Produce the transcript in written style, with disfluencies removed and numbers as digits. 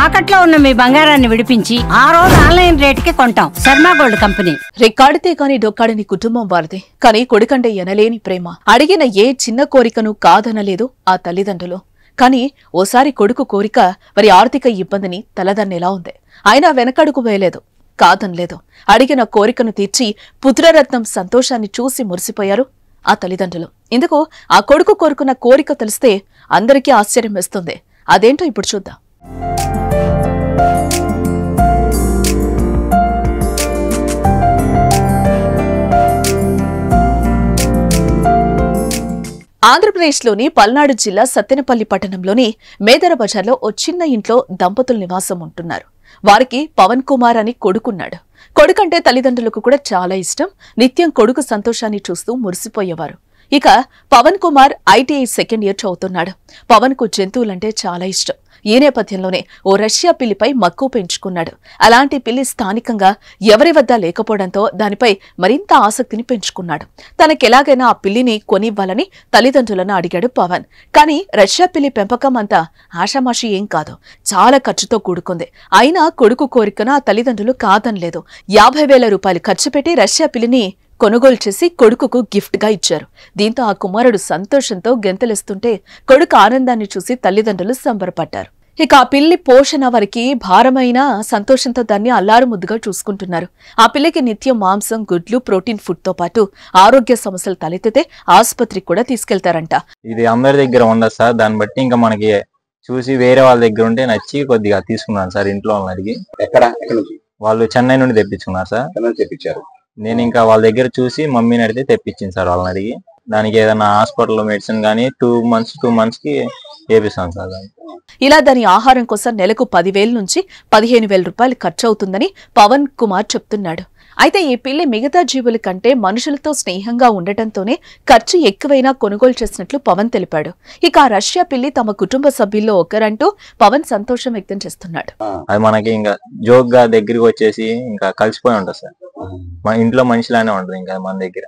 తాకట్లో ఉన్న మీ బంగారాన్ని విడిపించి ఆ రోజు ఆన్లైన్ రేటుకి కొంటాం. Sharma gold company. రికార్డితే కాని డొక్కాడని కుటుంబం వారిది. కానీ కొడుకంటే ఎనలేని ప్రేమ. అడిగిన ఏ చిన్న కోరికను కాదనలేదు ఆ తల్లిదండ్రులు. కానీ ఓసారి కొడుకు కోరిక వారి ఆర్థిక ఇబ్బందిని తలదన్నేలా ఉంది. అయినా వెనకడుగు వేయలేదు, కాదనలేదు. అడిగిన కోరికను తీర్చి పుత్రరత్నం సంతోషాన్ని చూసి మురిసిపోయారు ఆ తల్లిదండ్రులు. ఇందుకు ఆ కొడుకు కోరుకున్న కోరిక తెలిస్తే అందరికీ ఆశ్చర్యం వేస్తుంది. అదేంటో ఇప్పుడు చూద్దాం. ఆంధ్రప్రదేశ్లోని పల్నాడు జిల్లా సత్తెనపల్లి పట్టణంలోని మేదర బజార్లో ఓ చిన్న ఇంట్లో దంపతులు నివాసం ఉంటున్నారు. వారికి పవన్ కుమార్ అని కొడుకున్నాడు. కొడుకంటే తల్లిదండ్రులకు కూడా చాలా ఇష్టం. నిత్యం కొడుకు సంతోషాన్ని చూస్తూ మురిసిపోయేవారు. ఇక Pavan Kumar ITI second year చదువుతున్నాడు. పవన్ కు జంతువులంటే చాలా ఇష్టం. ఈ నేపథ్యంలోనే ఓ రష్యా పిల్లిపై మక్కువ పెంచుకున్నాడు. అలాంటి పిల్లి స్థానికంగా ఎవరి వద్ద లేకపోవడంతో దానిపై మరింత ఆసక్తిని పెంచుకున్నాడు. తనకెలాగైనా ఆ పిల్లిని కొనివ్వాలని తల్లిదండ్రులను అడిగాడు పవన్. కానీ రష్యా పిల్లి పెంపకం అంతా ఆషామాషి ఏం కాదు, చాలా ఖర్చుతో కూడుకుంది. అయినా కొడుకు కోరికను ఆ తల్లిదండ్రులు కాదనలేదు. 50,000 రూపాయలు ఖర్చు పెట్టి రష్యా పిల్లిని కొనుగోలు చేసి కొడుకుకు గిఫ్ట్ గా ఇచ్చారు. దీంతో ఆ కుమారుడు సంతోషంతో గెంతలేస్తుంటే కొడుకు ఆనందాన్ని చూసి తల్లిదండ్రులు సంబరపడ్డారు. ఇక ఆ పిల్లి పోషణ వారికి భారమైన సంతోషంతో దాన్ని అల్లారు ముద్దుగా చూసుకుంటున్నారు. ఆ పిల్లికి నిత్యం మాంసం, గుడ్లు, ప్రోటీన్ ఫుడ్ తో పాటు ఆరోగ్య సమస్యలు తలెత్తితే ఆసుపత్రికి కూడా తీసుకెళ్తారంట. ఇది అందరి దగ్గర ఉండదు సార్. దాన్ని బట్టి ఇంకా మనకి చూసి వేరే వాళ్ళ దగ్గర ఉంటే నచ్చి కొద్దిగా తీసుకున్నాను సార్. ఇంట్లో వాళ్ళని అడిగి. ఎక్కడ నుంచి? వాళ్ళు చెన్నై నుండి తెప్పించుకున్నారు సార్. తెప్పించారు. నేను ఇంకా వాళ్ళ దగ్గర చూసి మమ్మీని అడిగితే తెప్పించింది సార్. వాళ్ళని అడిగి దానికి ఏదైనా హాస్పిటల్లో మెడిసిన్ గానీ 2 months కి వేపిస్తాను సార్. ఇలా దాని ఆహారం కోసం నెలకు 10,000 నుంచి 15,000 రూపాయలు ఖర్చు అవుతుందని పవన్ కుమార్ చెప్తున్నాడు. అయితే ఈ పిల్లి మిగతా జీవుల కంటే మనుషులతో స్నేహంగా ఉండటంతోనే ఖర్చు ఎక్కువైనా కొనుగోలు చేసినట్లు పవన్ తెలిపాడు. ఇక ఆ రష్యా పిల్లి తమ కుటుంబ సభ్యుల్లో ఒకరంటూ పవన్ సంతోషం వ్యక్తం చేస్తున్నాడు. అది మనకి ఇంకా జోక్ గా దగ్గరికి వచ్చేసి ఇంకా కలిసిపోయి ఉంటుంది సార్. మన ఇంట్లో మనిషిలానే ఉంటుంది ఇంకా మన దగ్గర.